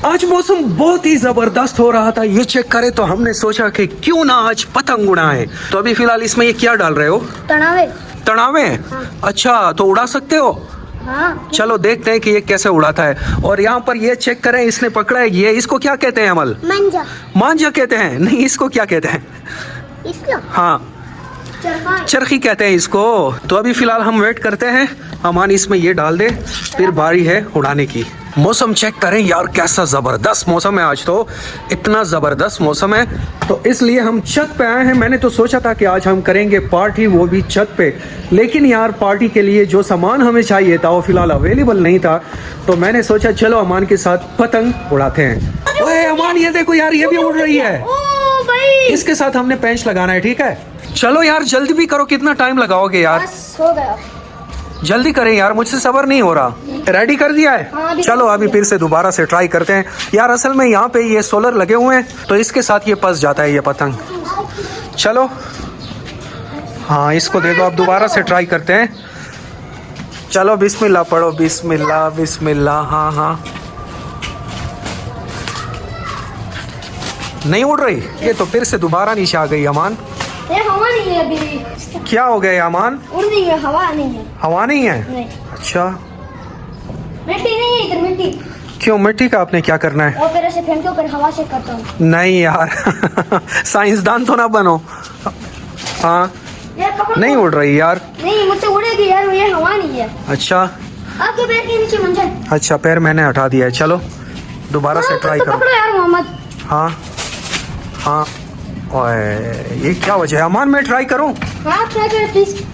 आज मौसम बहुत ही जबरदस्त हो रहा था, ये चेक करें तो हमने सोचा कि क्यों ना आज पतंग उड़ाएं। तो अभी फिलहाल इसमें ये क्या डाल रहे हो? तनावे। तनावे? हाँ। अच्छा, तो उड़ा सकते हो? हाँ। चलो देखते हैं कि ये कैसे उड़ाता है। और यहाँ पर ये चेक करें, इसने पकड़ा है, ये इसको क्या कहते हैं अमल? मंजा। मांझा कहते हैं? नहीं, इसको क्या कहते हैं? इसको हाँ, चरखी कहते हैं इसको। तो अभी फिलहाल हम वेट करते हैं, अमान इसमें ये डाल दे, फिर बारी है उड़ाने की। मौसम चेक करें यार, कैसा जबरदस्त मौसम है आज, तो इतना जबरदस्त मौसम है, तो इसलिए हम छत पे आए हैं। मैंने तो सोचा था कि आज हम करेंगे पार्टी, वो भी छत पे, लेकिन यार पार्टी के लिए जो सामान हमें चाहिए था वो फिलहाल अवेलेबल नहीं था। तो मैंने सोचा चलो अमान के साथ पतंग उड़ाते हैं। ओए अमान, ये देखो यार, ये भी उड़ रही है। ओ भाई, इसके साथ हमने पेंच लगाना है, ठीक है? चलो यार जल्दी भी करो, कितना टाइम लगाओगे यार? बस हो गया। जल्दी करें यार, मुझसे सब्र नहीं हो रहा। रेडी कर दिया है? हाँ, चलो अभी फिर से दोबारा से ट्राई करते हैं यार। असल में यहाँ पे ये सोलर लगे हुए हैं, तो इसके साथ ये फंस जाता है ये पतंग। चलो हाँ, इसको दे दो, अब दोबारा से ट्राई करते हैं। चलो बिस्मिल्लाह पढ़ो, बिस्मिल्लाह बिस्मिल्लाह। हाँ हाँ, नहीं उड़ रही ये, तो फिर से दोबारा नीचे आ गई अमान। ये हवा नहीं है अभी। क्या हो गया अमान? उड़ नहीं है, हवा नहीं है। हवा नहीं है? नहीं। अच्छा, मिट्टी नहीं है इधर, मिट्टी। क्यों, मिट्टी का आपने क्या करना है? और फिर ऐसे फेंक दो, फिर हवा से करता हूँ। नहीं यार साइंसदान तो ना बनो। हाँ, नहीं उड़ रही यार। नहीं, मुझसे उड़ेगी यार, ये हवा नहीं है। अच्छा, आपके पैर के नीचे मंजर। अच्छा, पैर मैंने हटा दिया है। चलो दोबारा से ट्राई करो। पकड़ो यार मोहम्मद। हाँ हाँ, ओए ये क्या वजह है? अमान मैं ट्राई करूँ? हाँ ट्राई करो प्लीज।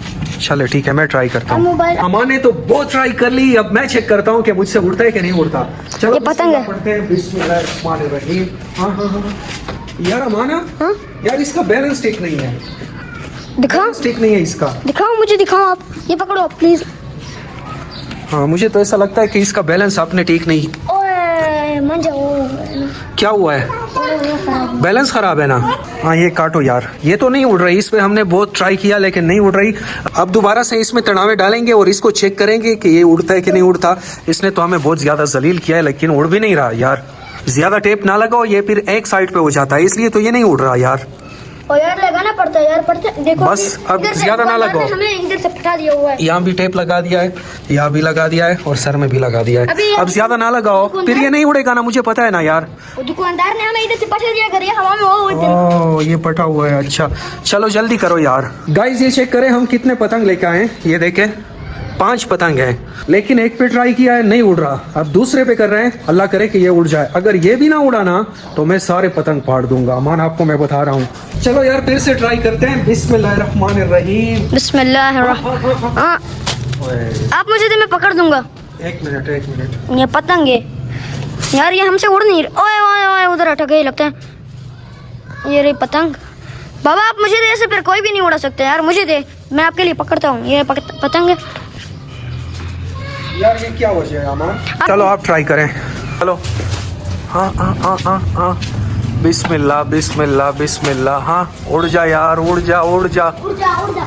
चलो ठीक है, मैं ट्राई करता अब हूँ। मोबाइल। अमान ने तो बहुत ट्राई कर ली, अब मैं चेक करता हूँ कि मुझसे उड़ता है कि नहीं उड़ता। चलो ये पतंग है। पढ़ते हैं, बिस्मिल्लाहिर्रहमानिर्रहीम। हाँ हाँ हाँ यार अमान, हाँ? यार इसका बैलेंस ठीक नहीं है। दिखाओ, बैलेंस ठीक नहीं है इसका। दिखाओ मुझे, दिखाओ आप। ये पकड़ो प्लीज। हाँ, मुझे तो ऐसा लगता है कि इसका बैलेंस आपने ठीक नहीं। ओए मंजा, क्या हुआ है? बैलेंस खराब है ना? हाँ, ये काटो यार, ये तो नहीं उड़ रही। इस पे हमने बहुत ट्राई किया लेकिन नहीं उड़ रही। अब दोबारा से इसमें तनावे डालेंगे और इसको चेक करेंगे कि ये उड़ता है कि नहीं उड़ता। इसने तो हमें बहुत ज्यादा जलील किया है, लेकिन उड़ भी नहीं रहा यार। ज्यादा टेप ना लगाओ, ये फिर एक साइड पे हो जाता है, इसलिए तो ये नहीं उड़ रहा यार। और यार लगाना पड़ता है यार, पड़ता देखो। बस अब इधर से ज्यादा ना दुकानदार लगाओ। ने हमें इधर से फटा दिया हुआ है। यहाँ भी टेप लगा दिया है, यहाँ भी लगा दिया है और सर में भी लगा दिया है। अब ज्यादा ना लगाओ, फिर ये नहीं उड़ेगा ना, मुझे पता है ना यार। वो दुकानदार ने हमें इधर से पटा दिया, करिए हवा में वो उड़ते। ओह, ये पटा हुआ है। अच्छा चलो जल्दी करो यार। गाइस ये चेक करें हम कितने पतंग लेके आए हैं। ये देखें 5 पतंग है, लेकिन एक पे ट्राई किया है, नहीं उड़ रहा। अब दूसरे पे कर रहे हैं, अल्लाह करे कि ये उड़ जाए। अगर ये भी ना उड़ा ना तो मैं सारे पतंग फाड़ दूंगा, अमान आपको मैं बता रहा हूँ। चलो यार फिर से ट्राई करते हैं, बिस्मिल्लाहिर्रहमानिर्रहीम। बिस्मिल्लाहिर्रहमान। आप मुझे दे, मैं पकड़ दूंगा। एक मिनट। ये पतंग है यार, ये हमसे उड़ नहीं। ओए ओए ओए, उधर अटक गई लगता है। ये रही पतंग। बाबा आप मुझे दे, ऐसे फिर कोई भी नहीं उड़ा सकते यार, मुझे दे, मैं आपके लिए पकड़ता हूँ। ये पतंग है यार, ये क्या वजह है अमान? चलो आप ट्राई करें। चलो हाँ हाँ हाँ हाँ हाँ, बिस्मिल्लाह बिस्मिल्लाह बिस्मिल्लाह। हाँ उड़ जा यार, उड़ जा उड़ जा। उड़ जा उड़ जा।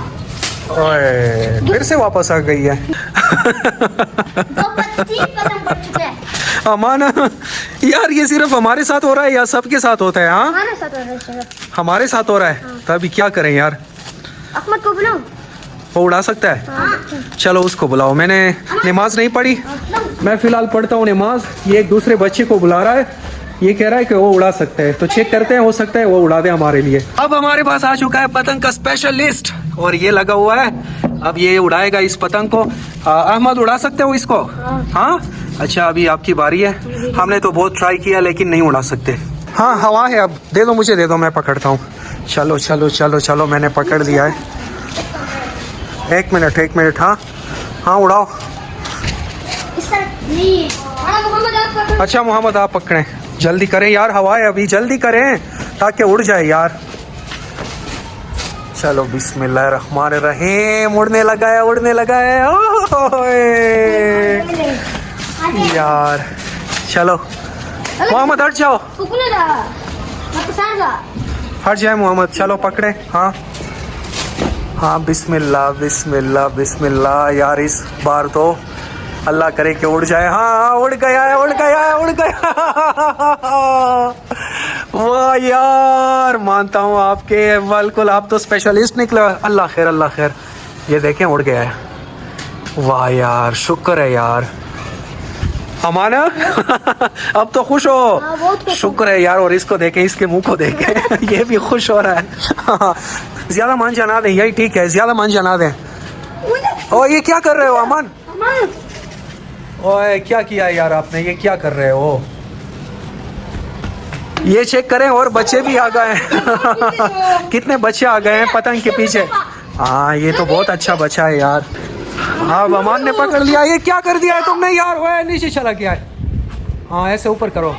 ओए फिर से वापस आ गई है। अमान यार, ये सिर्फ हमारे साथ हो रहा है या सबके साथ होता है? हाँ हमारे साथ हो रहा है। हमारे साथ हो रहा है, तो अभी क्या करें यार? अहमद को बुलाओ, वो उड़ा सकता है। हाँ। चलो उसको बुलाओ, मैंने नमाज नहीं पढ़ी, मैं फिलहाल पढ़ता हूँ नमाज। ये एक दूसरे बच्चे को बुला रहा है, ये कह रहा है कि वो उड़ा सकता है, तो चेक करते हैं, हो सकता है वो उड़ा दे हमारे लिए। अब हमारे पास आ चुका है पतंग का स्पेशलिस्ट और ये लगा हुआ है। अब ये उड़ाएगा इस पतंग को। अहमद उड़ा सकते हो इसको? हाँ अच्छा, अभी आपकी बारी है। हमने तो बहुत ट्राई किया लेकिन नहीं उड़ा सकते। हाँ हवा है, अब दे दो मुझे, दे दो, मैं पकड़ता हूँ। चलो चलो चलो चलो, मैंने पकड़ लिया है। एक मिनट। हाँ हाँ उड़ाओ। अच्छा मोहम्मद आप पकड़ें, जल्दी करें यार, हवा है अभी, जल्दी करें ताकि उड़ जाए यार। चलो बिस्मिल्लाहिर्रहमानिर्रहीम। उड़ने लगा है यार। चलो मोहम्मद हट जाओ, हट जाए मोहम्मद। चलो पकड़े। हाँ हाँ बिस्मिल्लाह बिस्मिल्लाह बिस्मिल्लाह। यार इस बार तो अल्लाह करे कि उड़ जाए। हाँ उड़ गया है, उड़ गया है, उड़ गया। वाह यार, मानता हूँ आपके, बिल्कुल आप तो स्पेशलिस्ट निकले। अल्लाह खैर, अल्लाह खैर। ये देखें उड़ गया है। वाह यार, शुक्र है यार। अमाना अब तो खुश हो। शुक्र है यार। और इसको देखें, इसके मुंह को देखें। ये भी खुश हो रहा है। ज्यादा मान जाना दें, यही ठीक है, ज्यादा मान जाना दें। ओ ये क्या कर रहे हो अमान? ओए क्या किया यार आपने, ये क्या कर रहे हो? ये चेक करें, और बच्चे भी आ गए हैं। कितने बच्चे आ गए हैं पतंग के पीछे। हाँ ये तो बहुत अच्छा बच्चा है यार। हाँ अमान ने पकड़ लिया। ये क्या कर दिया है तुमने यार? ओए नीचे चला गया है। हाँ ऐसे ऊपर करो।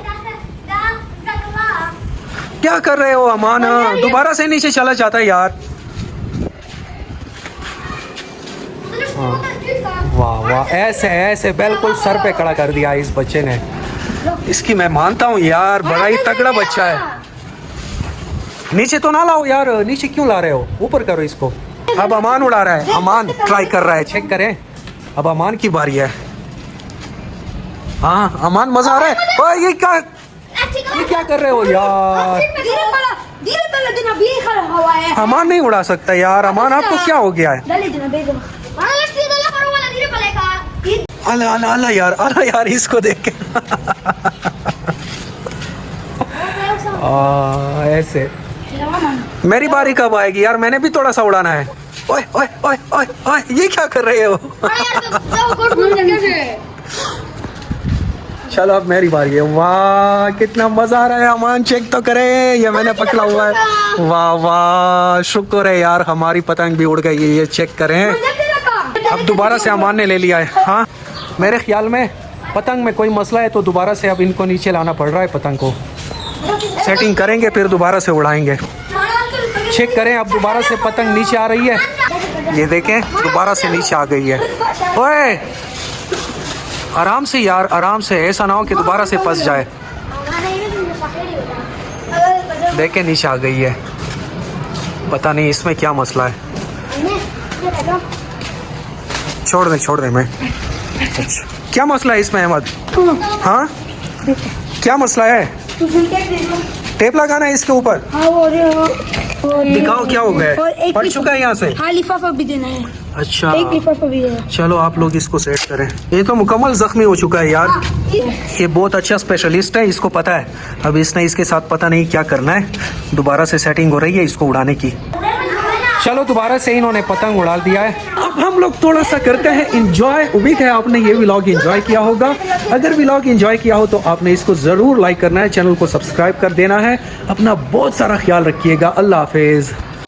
क्या कर रहे हो अमान? दोबारा से नीचे चला जाता है यार। वाह वाह, ऐसे ऐसे बिल्कुल सर पे खड़ा कर दिया इस बच्चे ने। इसकी मैं मानता हूँ यार, बड़ा ही तगड़ा बच्चा है। नीचे तो ना लाओ यार, नीचे क्यों ला रहे हो? ऊपर करो इसको। अब अमान उड़ा रहा है, अमान ट्राई कर रहा है, चेक करें। अब अमान की बारी है। हाँ अमान, मजा आ रहा है। ओए ये क्या कर रहे हो यार? अमान नहीं उड़ा सकता यार। अमान आपको क्या हो गया है? अला अला अला यार, अला यार, इसको देख के। ऐसे मेरी बारी कब आएगी यार? मैंने भी थोड़ा सा उड़ाना है। ओए ओए ओए ओए ओए, ये क्या कर रहे हो? चलो अब मेरी बारी है। वाह कितना मजा आ रहा है। अमान चेक तो करे, ये मैंने पकड़ा हुआ है। वाह वाह, शुक्र है यार, हमारी पतंग भी उड़ गई है। ये चेक करें। अब दोबारा से अमान ने ले लिया है। हाँ मेरे ख्याल में पतंग में कोई मसला है, तो दोबारा से अब इनको नीचे लाना पड़ रहा है। पतंग को सेटिंग करेंगे, फिर दोबारा से उड़ाएंगे। चेक करें, अब दोबारा से पतंग नीचे आ रही है। ये देखें, दोबारा से नीचे आ गई है। ओए आराम से यार, आराम से, ऐसा ना हो कि दोबारा से फंस जाए। देखें नीचे आ गई है। पता नहीं इसमें क्या मसला है। छोड़ दे मैं। अच्छा क्या मसला है इसमें अहमद? हाँ क्या मसला है? टेप लगाना है इसके ऊपर। दिखाओ क्या हो गया। पड़ चुका है यहाँ से। हाँ लिफाफा भी देना है। अच्छा एक लिफाफा भी है। चलो आप लोग इसको सेट करें। ये तो मुकम्मल जख्मी हो चुका है यार। ये बहुत अच्छा स्पेशलिस्ट है, इसको पता है। अब इसने इसके साथ पता नहीं क्या करना है। दोबारा से सेटिंग हो रही है इसको उड़ाने की। चलो दोबारा से इन्होंने पतंग उड़ा दिया है। अब हम लोग थोड़ा सा करते हैं इंजॉय। उम्मीद है आपने ये व्लॉग इंजॉय किया होगा। अगर व्लॉग इंजॉय किया हो तो आपने इसको ज़रूर लाइक करना है, चैनल को सब्सक्राइब कर देना है। अपना बहुत सारा ख्याल रखिएगा। अल्लाह हाफिज़।